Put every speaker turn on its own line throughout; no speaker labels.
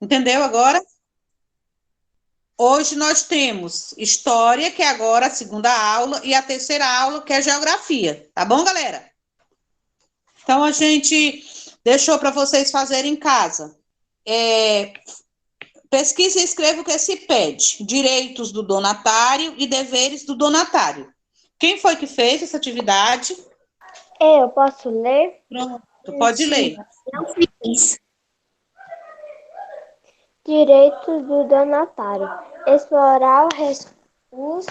Entendeu agora? Hoje nós temos história, que é agora a segunda aula, e a terceira aula, que é geografia. Tá bom, galera? Então, a gente deixou para vocês fazerem em casa. Pesquisa e escreva o que se pede. Direitos do donatário e deveres do donatário. Quem foi que fez essa atividade?
Eu posso ler?
Pronto, pode ler.
Eu fiz.
Direitos do donatário. Explorar os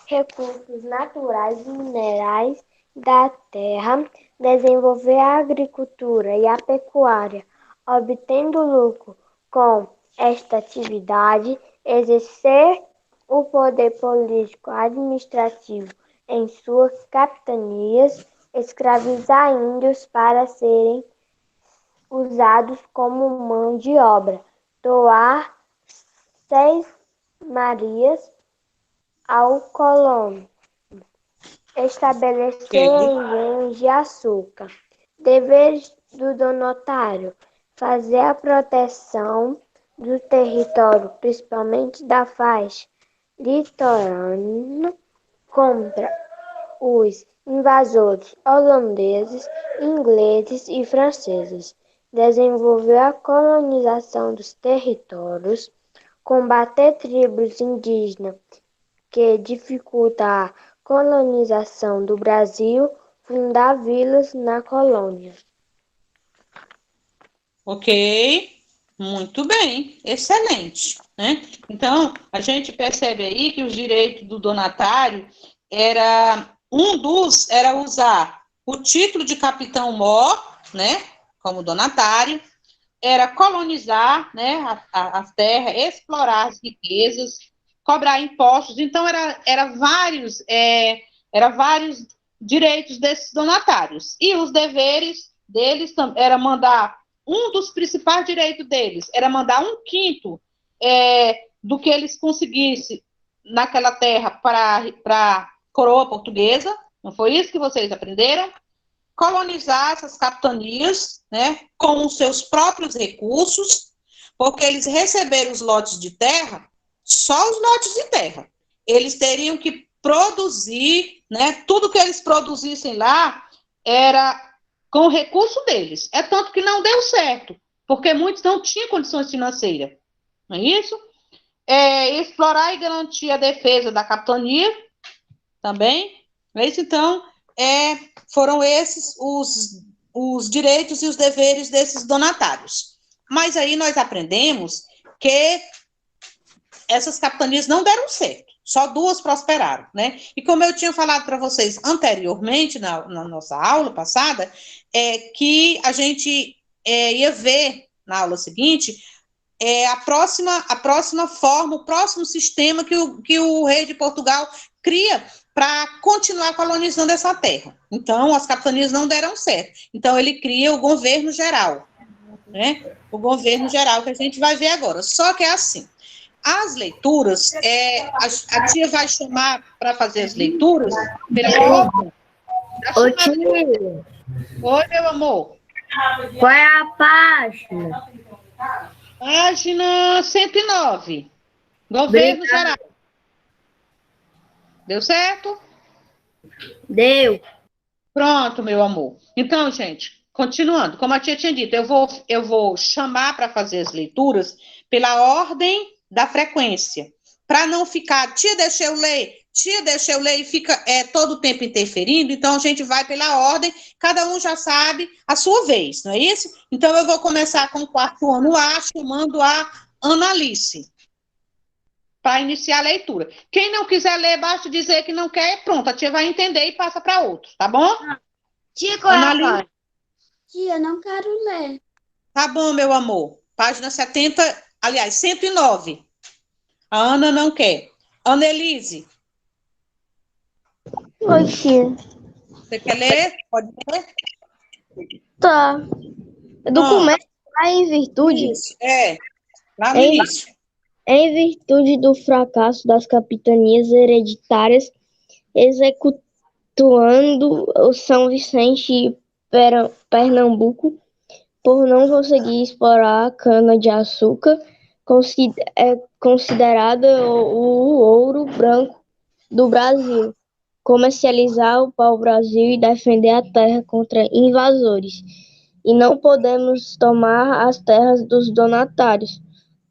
recursos naturais e minerais da terra, desenvolver a agricultura e a pecuária, obtendo lucro com esta atividade, exercer o poder político administrativo em suas capitanias, escravizar índios para serem usados como mão de obra, doar 6 Marias ao colono, estabelecer engenhos de açúcar. Deveres do donatário: fazer a proteção do território, principalmente da faixa litorânea, contra os invasores holandeses, ingleses e franceses, desenvolver a colonização dos territórios, combater tribos indígenas que dificultam a colonização do Brasil, fundar vilas na colônia.
Ok, muito bem, excelente, né? Então, a gente percebe aí que os direitos do donatário era usar o título de capitão-mor, né, como donatário, era colonizar, né, a terra, explorar as riquezas, cobrar impostos. Então, era vários direitos desses donatários. E os deveres deles era mandar, um dos principais direitos deles era mandar 1/5 do que eles conseguissem naquela terra para a coroa portuguesa. Não foi isso que vocês aprenderam? Colonizar essas capitanias, né, com os seus próprios recursos, porque eles receberam os lotes de terra, só os lotes de terra. Eles teriam que produzir, né, tudo que eles produzissem lá era com o recurso deles. É tanto que não deu certo, porque muitos não tinham condições financeiras. Não é isso? Explorar e garantir a defesa da capitania também. Não é isso? Então, foram esses os direitos e os deveres desses donatários. Mas aí nós aprendemos que essas capitanias não deram certo, só 2 prosperaram, né? E como eu tinha falado para vocês anteriormente, na nossa aula passada, que a gente ia ver na aula seguinte a próxima forma, o próximo sistema que o rei de Portugal cria para continuar colonizando essa terra. Então, as capitanias não deram certo. Então, ele cria o governo geral, né? O governo geral que a gente vai ver agora. Só que é assim, as leituras, a tia vai chamar para fazer as leituras pela ordem.
Ô, tio,
Oi, meu amor.
qual é a página?
Página 109. Governo geral. Deu certo?
Deu.
Pronto, meu amor. Então, gente, continuando, como a tia tinha dito, eu vou chamar para fazer as leituras pela ordem da frequência, para não ficar, tia, deixa eu ler, e fica todo o tempo interferindo. Então, a gente vai pela ordem, cada um já sabe a sua vez, não é isso? Então, eu vou começar com o 4º ano A, chamando a Analice, para iniciar a leitura. Quem não quiser ler, basta dizer que não quer, pronto, a tia vai entender e passa para outro, tá bom?
Tia, qual é a página? Tia, eu não quero ler.
Tá bom, meu amor. Página 70, aliás, 109. A Ana não quer. Annelise,
Oi, tia.
você quer ler? Pode ler?
Tá. Documento lá em virtude.
Isso, lá no início.
Em virtude do fracasso das capitanias hereditárias, executando o São Vicente e Pernambuco, por não conseguir explorar a cana-de-açúcar, é considerada o ouro branco do Brasil, comercializar o pau-brasil e defender a terra contra invasores. E não podemos tomar as terras dos donatários.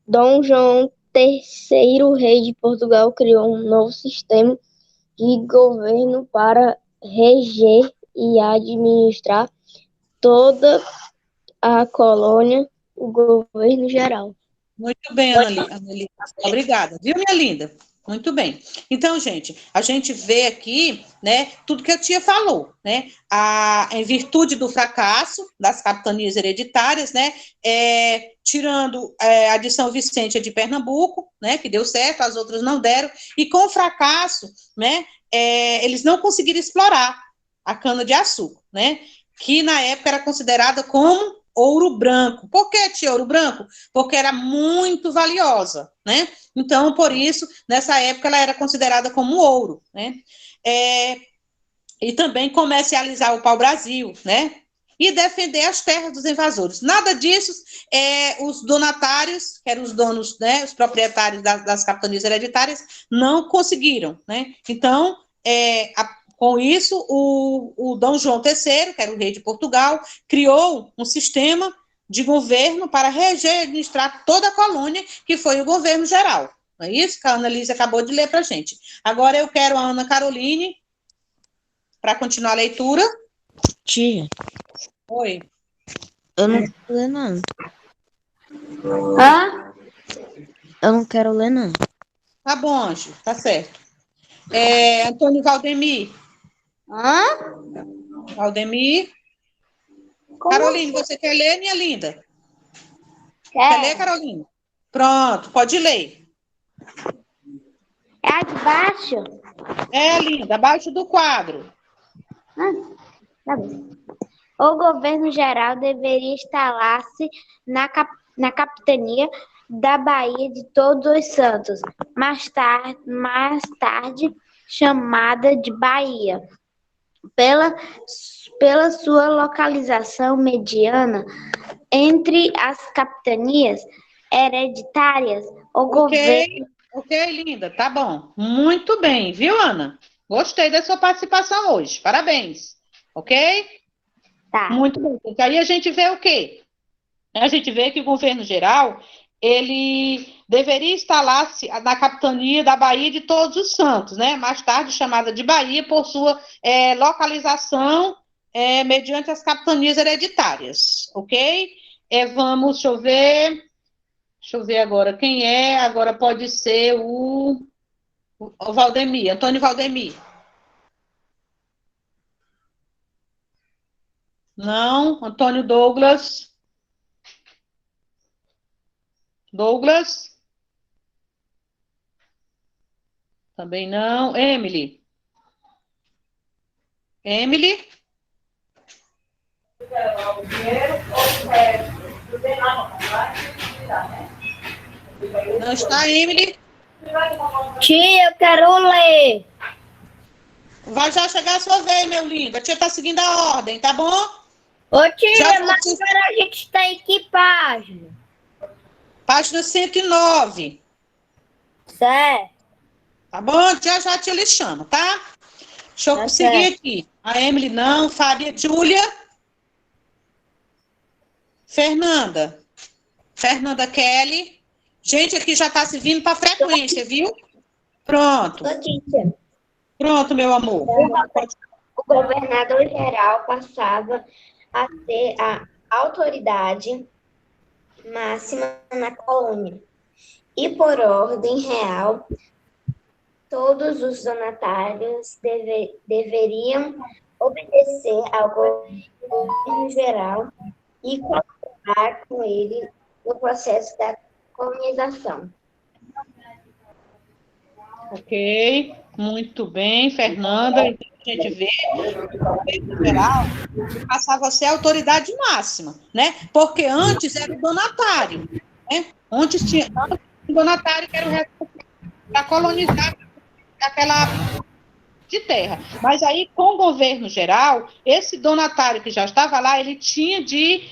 Dom João III, rei de Portugal, criou um novo sistema de governo para reger e administrar toda a colônia, o governo geral.
Muito bem, Annalise. Obrigada. Viu, minha linda? Muito bem. Então, gente, a gente vê aqui, né, tudo que a tia falou, né, em virtude do fracasso das capitanias hereditárias, né, tirando a de São Vicente e de Pernambuco, né, que deu certo, as outras não deram, e com o fracasso, né, eles não conseguiram explorar a cana-de-açúcar, né, que na época era considerada como ouro branco. Por que, tia, ouro branco? Porque era muito valiosa, né? Então, por isso, nessa época, ela era considerada como ouro, né? E também comercializar o pau-brasil, né? E defender as terras dos invasores. Nada disso, os donatários, que eram os donos, né, os proprietários das capitanias hereditárias, não conseguiram, né? Então, com isso, o Dom João III, que era o rei de Portugal, criou um sistema de governo para reger e administrar toda a colônia, que foi o governo geral. Não é isso que a Annalise acabou de ler para a gente. Agora eu quero a Ana Caroline para continuar a leitura.
Tia.
Oi.
Eu não quero ler, não.
Hã?
Eu não quero ler, não.
Tá bom, Anjo, tá certo. Antônio Valdemir.
Hã?
Valdemir.
Como
Caroline, você quer ler, minha linda?
Quer
ler, Caroline? Pronto, pode ler.
É a de baixo?
Linda, abaixo do quadro.
Tá bom. O governo geral deveria instalar-se na capitania da Baía de Todos os Santos, mais tarde chamada de Bahia. Pela sua localização mediana entre as capitanias hereditárias, o governo...
Ok, linda, tá bom. Muito bem, viu, Ana? Gostei da sua participação hoje. Parabéns. Ok?
Tá.
Muito bem. Porque aí a gente vê o quê? A gente vê que o governo geral, ele deveria instalar-se na capitania da Baía de Todos os Santos, né? Mais tarde chamada de Bahia por sua localização mediante as capitanias hereditárias, ok? Vamos, deixa eu ver agora quem é. Agora pode ser o Valdemir, Antônio Valdemir. Não, Antônio Douglas. Douglas? Também não. Emily? Emily? Não está, Emily?
Tia, eu quero ler.
Vai já chegar a sua vez, meu lindo. A tia está seguindo a ordem, tá bom?
Ô, tia,
Já
mas agora a gente está em que página?
Página 109.
Certo.
Tá bom? Já te lhe chamo, tá? Deixa eu seguir aqui. A Emily não. Fábia, Júlia. Fernanda. Fernanda Kelly. Gente, aqui já está se vindo para frequência, viu? Pronto.
Notícia.
Pronto, meu amor.
O governador-geral passava a ter a autoridade máxima na colônia. E, por ordem real, todos os donatários deveriam obedecer ao governo geral e colaborar com ele no processo da colonização.
Ok, muito bem, Fernanda. Então, a gente vê que o governo geral passava a ser a autoridade máxima, né? Porque antes era o donatário, né? Antes tinha o donatário que era o responsável para colonizar aquela
de terra. Mas aí, com o governo geral, esse donatário que já estava lá, ele tinha de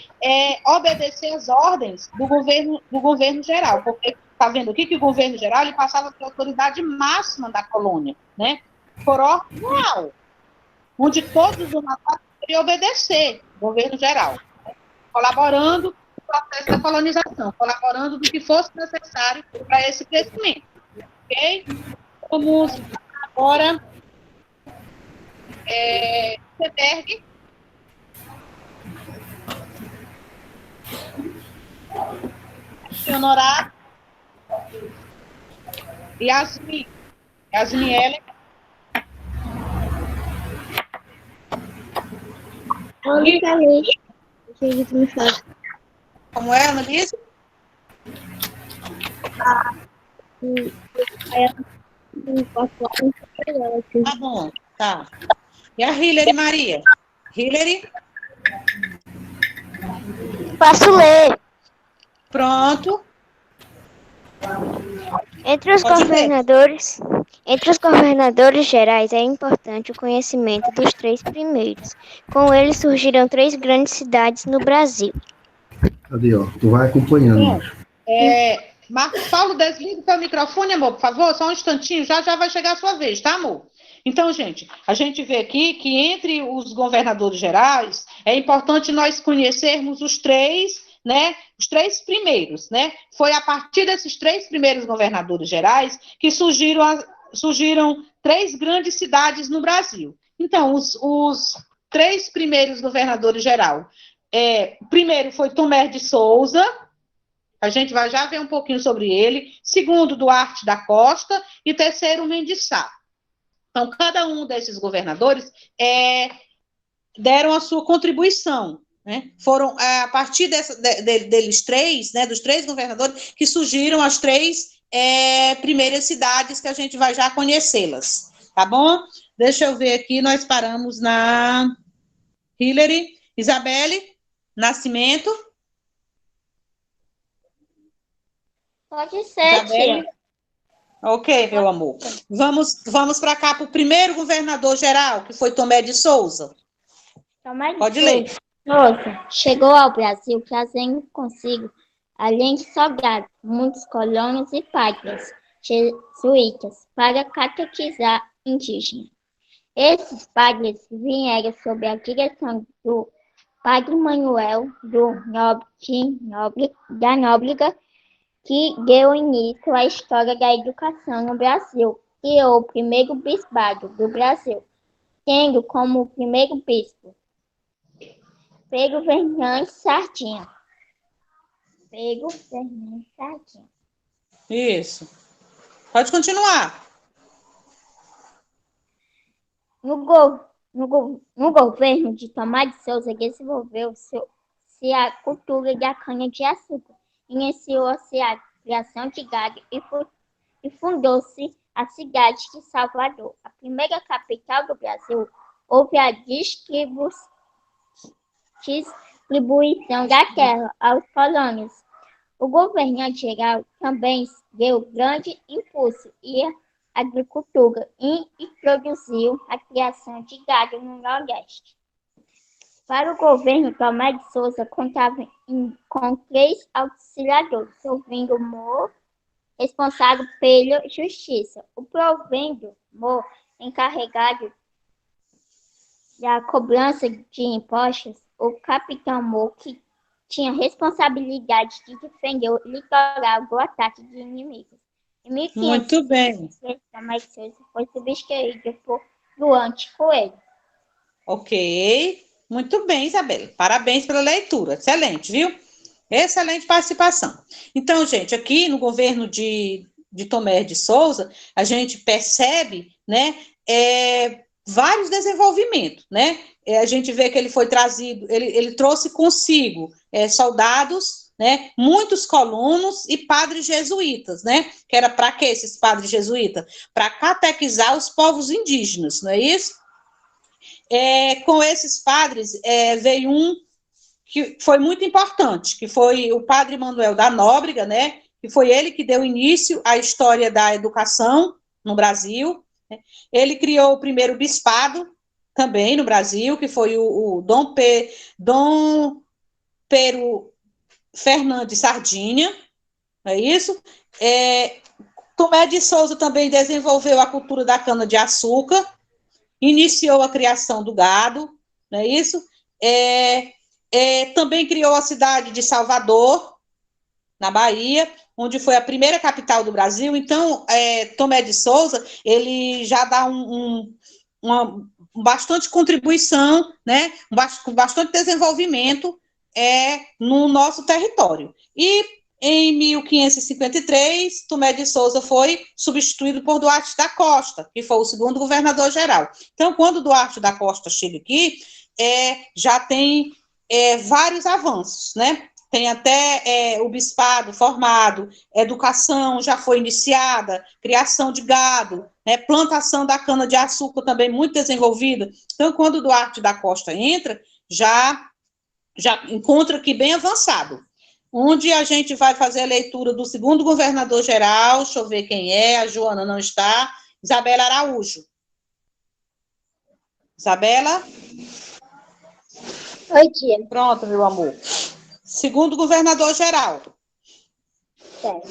obedecer às ordens do governo geral, porque está vendo aqui que o governo geral ele passava a ser a autoridade máxima da colônia, né? Por ordem real, onde todos os donatários deveriam obedecer ao governo geral, né? Colaborando no processo da colonização, colaborando do que fosse necessário para esse crescimento. Ok? Vamos agora Seberg. Honorário. Yasmin Ellen. Como é, Annalise? Tá bom, tá. E a Hilary Maria? Hilary?
Posso ler.
Pronto.
Entre os governadores gerais é importante o conhecimento dos 3 primeiros. Com eles surgiram 3 grandes cidades no Brasil.
Cadê, ó? Tu vai acompanhando.
Marcos Paulo, desliga o seu microfone, amor, por favor, só um instantinho, já vai chegar a sua vez, tá, amor? Então, gente, a gente vê aqui que entre os governadores gerais é importante nós conhecermos os 3, né, os 3 primeiros, né? Foi a partir desses 3 primeiros governadores gerais que surgiram 3 grandes cidades no Brasil. Então, os 3 primeiros governadores gerais, primeiro foi Tomé de Souza, a gente vai já ver um pouquinho sobre ele. Segundo, Duarte da Costa. E terceiro, Mendes Sá. Então, cada um desses governadores deram a sua contribuição, né? Foram a partir deles 3, né, dos 3 governadores, que surgiram as 3 primeiras cidades que a gente vai já conhecê-las. Tá bom? Deixa eu ver aqui, nós paramos na Hilary. Isabelle Nascimento.
Pode ser, tia.
Ok, meu amor. Vamos para cá, para o primeiro governador geral, que foi Tomé de Souza. Pode ler.
Souza chegou ao Brasil trazendo consigo, além de soldados, muitos colonos e padres jesuítas para catequizar indígenas. Esses padres vieram sob a direção do Padre Manuel da Nóbrega, que deu início à história da educação no Brasil, criou o primeiro bispado do Brasil, tendo como primeiro bispo Pedro Fernandes Sardinha.
Isso. Pode continuar.
No governo de Tomás de Souza, desenvolveu-se a cultura da cana-de-açúcar. Iniciou-se a criação de gado e fundou-se a cidade de Salvador, a primeira capital do Brasil. Houve a distribuição da terra aos colônios. O governante geral também deu grande impulso à agricultura e introduziu a criação de gado no Nordeste. Para o governo, Tomás de Souza contava com 3 auxiliadores: Provendo Moura, responsável pela justiça; o Provendo Moura, encarregado da cobrança de impostos; o Capitão Moura, que tinha responsabilidade de defender o litoral do ataque de inimigos. Em 1500,
muito bem.
Tomás de Souza foi substituído por Duarte Coelho.
Ok. Muito bem, Isabela. Parabéns pela leitura. Excelente, viu? Excelente participação. Então, gente, aqui no governo de Tomé de Souza, a gente percebe, né, vários desenvolvimentos, né? A gente vê que ele foi trazido, ele trouxe consigo soldados, né, muitos colonos e padres jesuítas, né? Que era para quê esses padres jesuítas? Para catequizar os povos indígenas, não é isso? Com esses padres veio um que foi muito importante, que foi o Padre Manuel da Nóbrega, né? Que foi ele que deu início à história da educação no Brasil,
né? Ele criou o primeiro bispado, também no Brasil, que foi o Dom Pero Fernandes Sardinha, não é isso? Tomé de Souza também desenvolveu a cultura da cana-de-açúcar, iniciou a criação do gado, não é isso? Também criou a cidade de Salvador, na Bahia, onde foi a primeira capital do Brasil. Então, Tomé de Souza, ele já dá uma bastante contribuição, né, com bastante desenvolvimento no nosso território. E em 1553, Tomé de Souza foi substituído por Duarte da Costa, que foi o segundo governador-geral. Então, quando Duarte da Costa chega aqui, já tem vários avanços, né? Tem até o bispado formado, educação já foi iniciada, criação de gado, né, plantação da cana-de-açúcar também muito desenvolvida. Então, quando Duarte da Costa entra, já encontra aqui bem avançado, onde a gente vai fazer a leitura do segundo governador-geral. Deixa eu ver quem é, a Joana não está, Isabela Araújo. Isabela?
Oi, tia.
Pronto, meu amor. Segundo governador-geral.
Certo.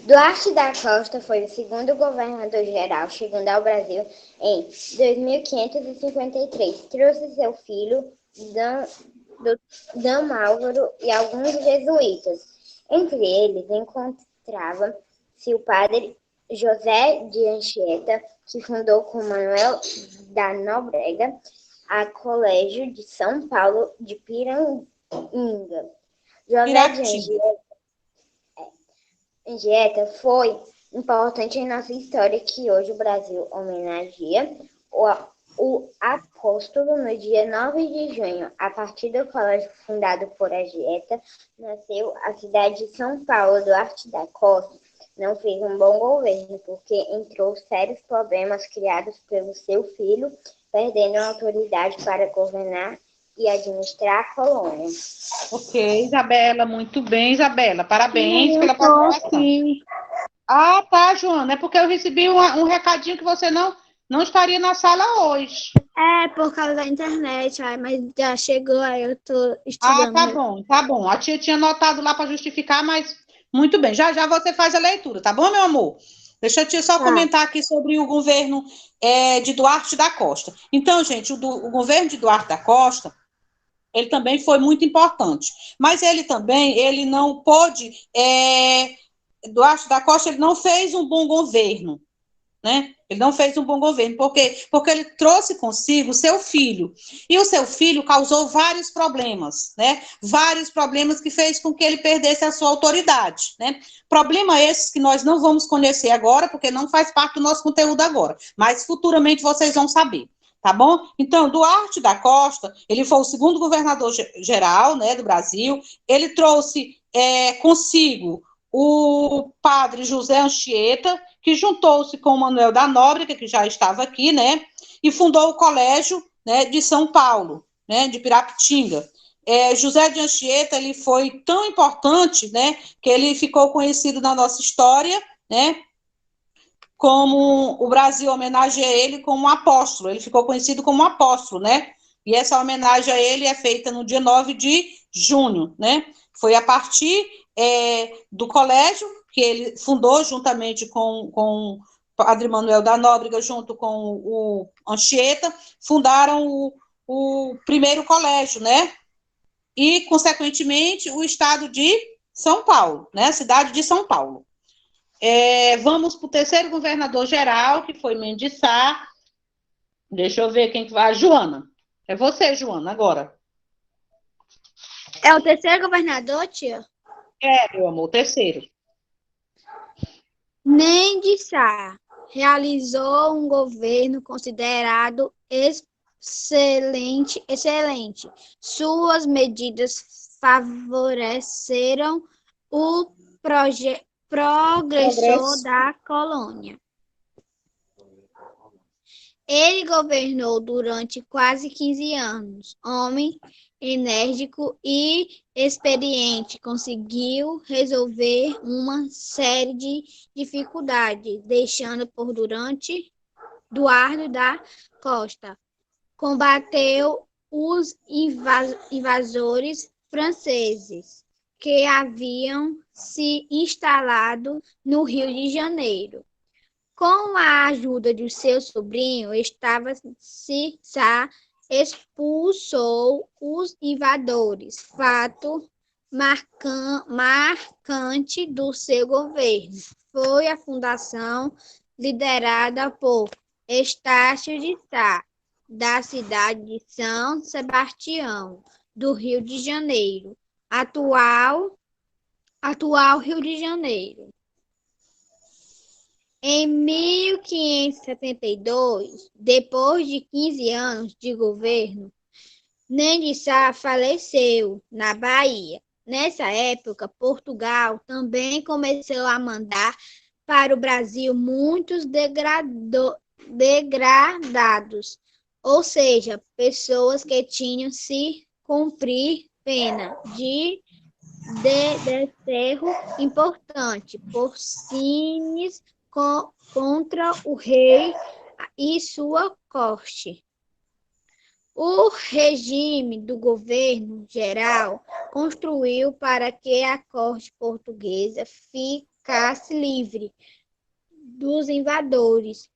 Duarte da Costa foi o segundo governador-geral, chegando ao Brasil em 2553. Trouxe seu filho, Dom Álvaro, e alguns jesuítas. Entre eles encontrava-se o padre José de Anchieta, que fundou com Manuel da Nóbrega a Colégio de São Paulo de Piranga. José de Anchieta foi importante em nossa história, que hoje o Brasil homenageia o apóstolo no dia 9 de junho. A partir do colégio fundado por Anchieta, nasceu a cidade de São Paulo. Duarte da Costa não fez um bom governo, porque entrou sérios problemas criados pelo seu filho, perdendo a autoridade para governar e administrar a colônia.
Ok, Isabela, muito bem, Isabela. Parabéns pela participação. Ah, tá, Joana, é porque eu recebi um recadinho que você não estaria na sala hoje.
É, por causa da internet, mas já chegou, aí eu tô estudando.
Ah, tá bom. A tia tinha anotado lá para justificar, mas muito bem. Já já você faz a leitura, tá bom, meu amor? Deixa eu só comentar aqui sobre o governo de Duarte da Costa. Então, gente, o governo de Duarte da Costa, ele também foi muito importante. Mas ele não pôde... Duarte da Costa, ele não fez um bom governo, né? Ele não fez um bom governo, porque ele trouxe consigo o seu filho, e o seu filho causou vários problemas, né? Vários problemas que fez com que ele perdesse a sua autoridade, né? Problema esses que nós não vamos conhecer agora, porque não faz parte do nosso conteúdo agora, mas futuramente vocês vão saber, tá bom? Então, Duarte da Costa, ele foi o segundo governador-geral, né, do Brasil. Ele trouxe consigo o padre José Anchieta, que juntou-se com o Manuel da Nóbrega, que já estava aqui, né, e fundou o Colégio, né, de São Paulo, né, de Pirapitinga. José de Anchieta, ele foi tão importante, né, que ele ficou conhecido na nossa história, né, como o Brasil homenageia ele como um apóstolo. Ele ficou conhecido como um apóstolo, né, e essa homenagem a ele é feita no dia 9 de junho, né. Foi a partir do colégio que ele fundou juntamente com o padre Manuel da Nóbrega, junto com o Anchieta, fundaram o primeiro colégio, né? E, consequentemente, o estado de São Paulo, né? A cidade de São Paulo. Vamos para o terceiro governador-geral, que foi Mendes Sá. Deixa eu ver quem que vai. Joana. É você, Joana, agora.
É o terceiro governador, tia?
Meu amor, terceiro.
Mendes Sá realizou um governo considerado excelente. Suas medidas favoreceram o progresso da colônia. Ele governou durante quase 15 anos. Homem enérgico e experiente, conseguiu resolver uma série de dificuldades, deixando Eduardo da Costa. Combateu os invasores franceses que haviam se instalado no Rio de Janeiro. Com a ajuda de seu sobrinho, Sá expulsou os invasores, fato marcante do seu governo. Foi a fundação liderada por Estácio de Sá, da cidade de São Sebastião, do Rio de Janeiro, atual Rio de Janeiro. Em 1572, depois de 15 anos de governo, Mendes Sá faleceu na Bahia. Nessa época, Portugal também começou a mandar para o Brasil muitos degradados, ou seja, pessoas que tinham se cumprir pena de desterro importante por crimes contra o rei e sua corte. O regime do governo geral construiu para que a corte portuguesa ficasse livre dos invasores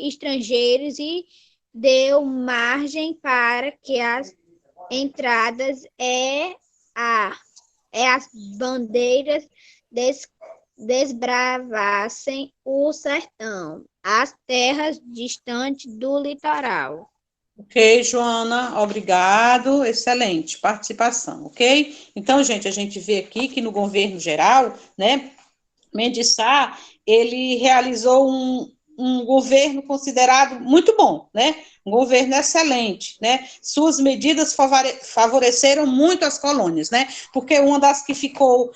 estrangeiros e deu margem para que as entradas as bandeiras desbravassem o sertão, as terras distantes do litoral.
Ok, Joana, obrigado, excelente participação, ok? Então, gente, a gente vê aqui que no governo geral, né, Mendes Sá, ele realizou um governo considerado muito bom, né? Um governo excelente, né? Suas medidas favoreceram muito as colônias, né? Porque uma das que ficou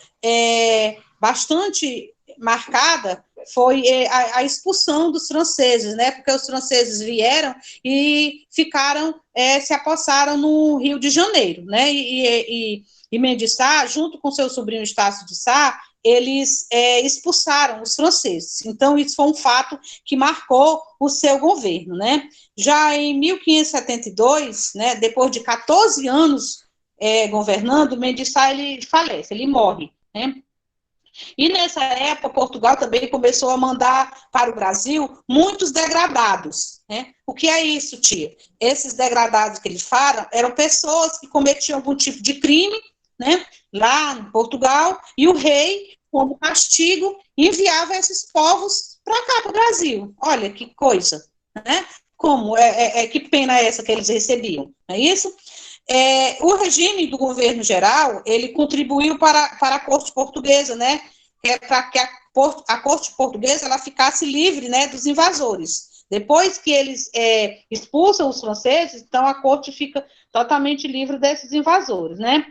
bastante marcada foi a expulsão dos franceses, né? Porque os franceses vieram e ficaram, se apossaram no Rio de Janeiro, né? E Mendes Sá, junto com seu sobrinho Estácio de Sá, eles expulsaram os franceses. Então, isso foi um fato que marcou o seu governo, né? Já em 1572, né, depois de 14 anos governando, Mendes Sá, ele falece, ele morre, né? E nessa época, Portugal também começou a mandar para o Brasil muitos degradados, né? O que é isso, tia? Esses degradados que eles falam eram pessoas que cometiam algum tipo de crime, né, lá em Portugal, e o rei, como castigo, enviava esses povos para cá, para o Brasil. Olha que coisa, né? Como, que pena é essa que eles recebiam, não é isso? O regime do governo geral, ele contribuiu para a corte portuguesa, né, para que a corte portuguesa ela ficasse livre, né, dos invasores. Depois que eles expulsam os franceses, então a corte fica totalmente livre desses invasores, né?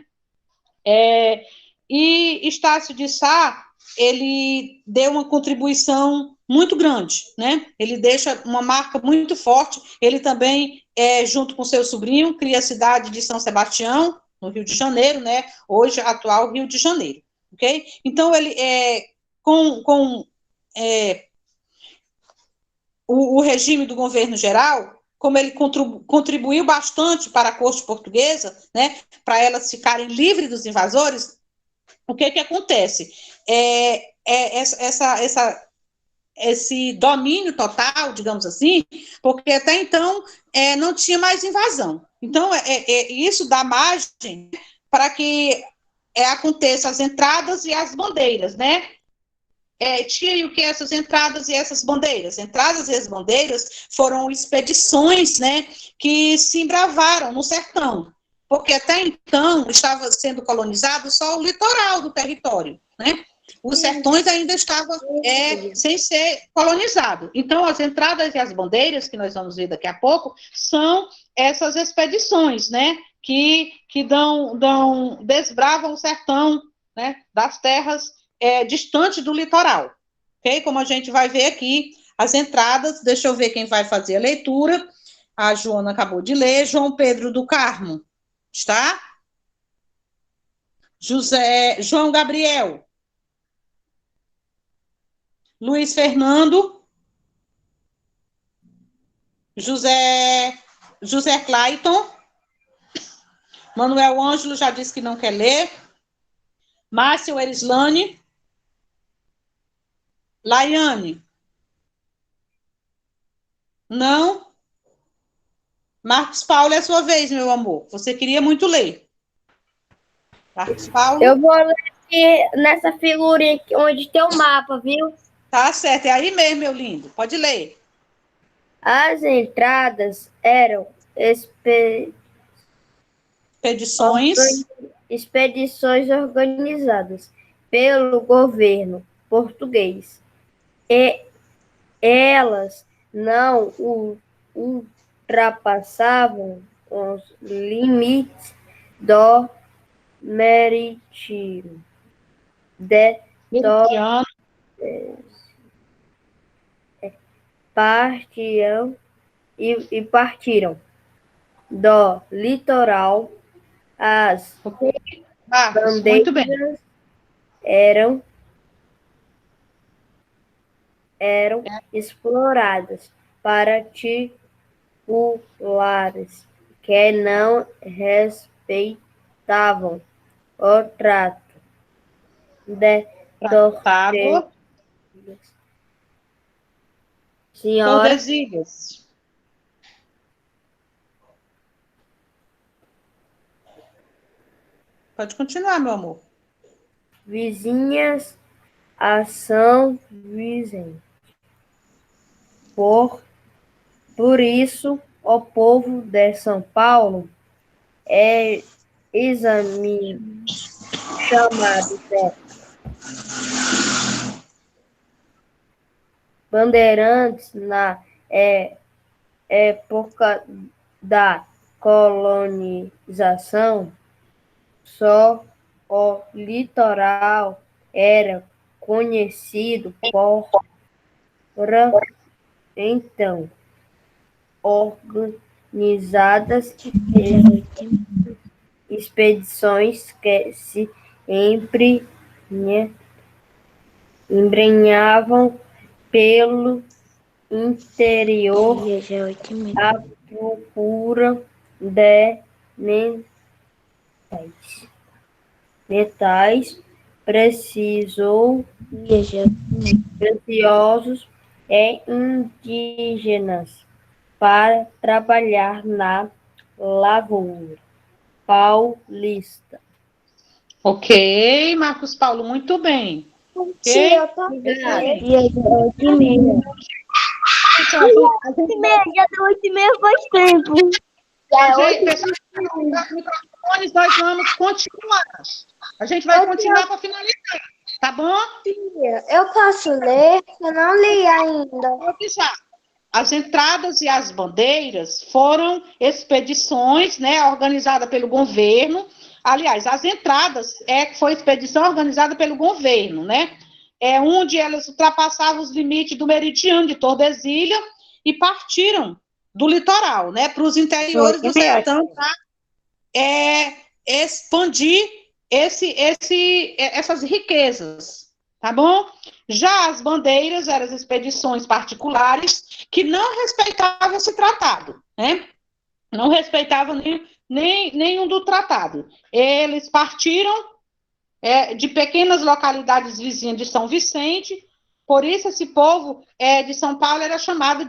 E Estácio de Sá, ele deu uma contribuição muito grande, né? Ele deixa uma marca muito forte. Ele também, junto com seu sobrinho, cria a cidade de São Sebastião, no Rio de Janeiro, né? Hoje, atual Rio de Janeiro, ok? Então, ele, o regime do governo geral, como ele contribuiu bastante para a corte portuguesa, né? Para elas ficarem livres dos invasores, o que acontece? Esse domínio total, digamos assim, porque até então não tinha mais invasão. Então, isso dá margem para que aconteçam as entradas e as bandeiras, né? Tinha o que essas entradas e essas bandeiras? Entradas e as bandeiras foram expedições, né, que se embravaram no sertão, porque até então estava sendo colonizado só o litoral do território, né? Os sertões ainda estavam sem ser colonizados. Então, as entradas e as bandeiras, que nós vamos ver daqui a pouco, são essas expedições, né, que desbravam o sertão, né, das terras distantes do litoral. Ok? Como a gente vai ver aqui, as entradas, deixa eu ver quem vai fazer a leitura. A Joana acabou de ler. João Pedro do Carmo, está? João Gabriel. Luiz Fernando. José Clayton. Manuel Ângelo já disse que não quer ler. Márcio Erislane. Laiane. Não? Marcos Paulo, é a sua vez, meu amor. Você queria muito ler. Marcos Paulo.
Eu vou ler aqui nessa figurinha aqui, onde tem o mapa, viu?
Tá certo, é aí mesmo, meu lindo. Pode ler.
As entradas eram expedições organizadas pelo governo português. E elas não ultrapassavam os limites do marítimo. Partiram do litoral. As
muito bem.
bandeiras eram exploradas para titulares que não respeitavam o trato de
Tordesilhas.
senhora
Tordesilhas.
Pode continuar, meu amor.
vizinhas a São Vicente. Por isso, o povo de São Paulo é chamado de bandeirantes na época da colonização. Só o litoral era conhecido por então organizadas expedições que se embrenhavam pelo interior à procura de metais preciosos e indígenas para trabalhar na lavoura paulista.
Ok, Marcos Paulo, muito bem.
Tia, eu tô
Já deu 8h30. Já deu 8h30 faz tempo.
Gente, pessoal, os microfones, nós vamos continuar. A gente vai continuar para finalizar, tá bom?
Tia, eu posso ler? Eu não li ainda.
Vou deixar. As entradas e as bandeiras foram expedições, né, organizadas pelo governo. Aliás, as entradas foi expedição organizada pelo governo, né? Onde elas ultrapassavam os limites do meridiano de Tordesilhas e partiram do litoral, né, para os interiores do sertão, para expandir essas riquezas, tá bom? Já as bandeiras eram as expedições particulares que não respeitavam esse tratado, né? Não respeitavam nenhum do tratado. Eles partiram de pequenas localidades vizinhas de São Vicente, por isso esse povo de São Paulo era chamado de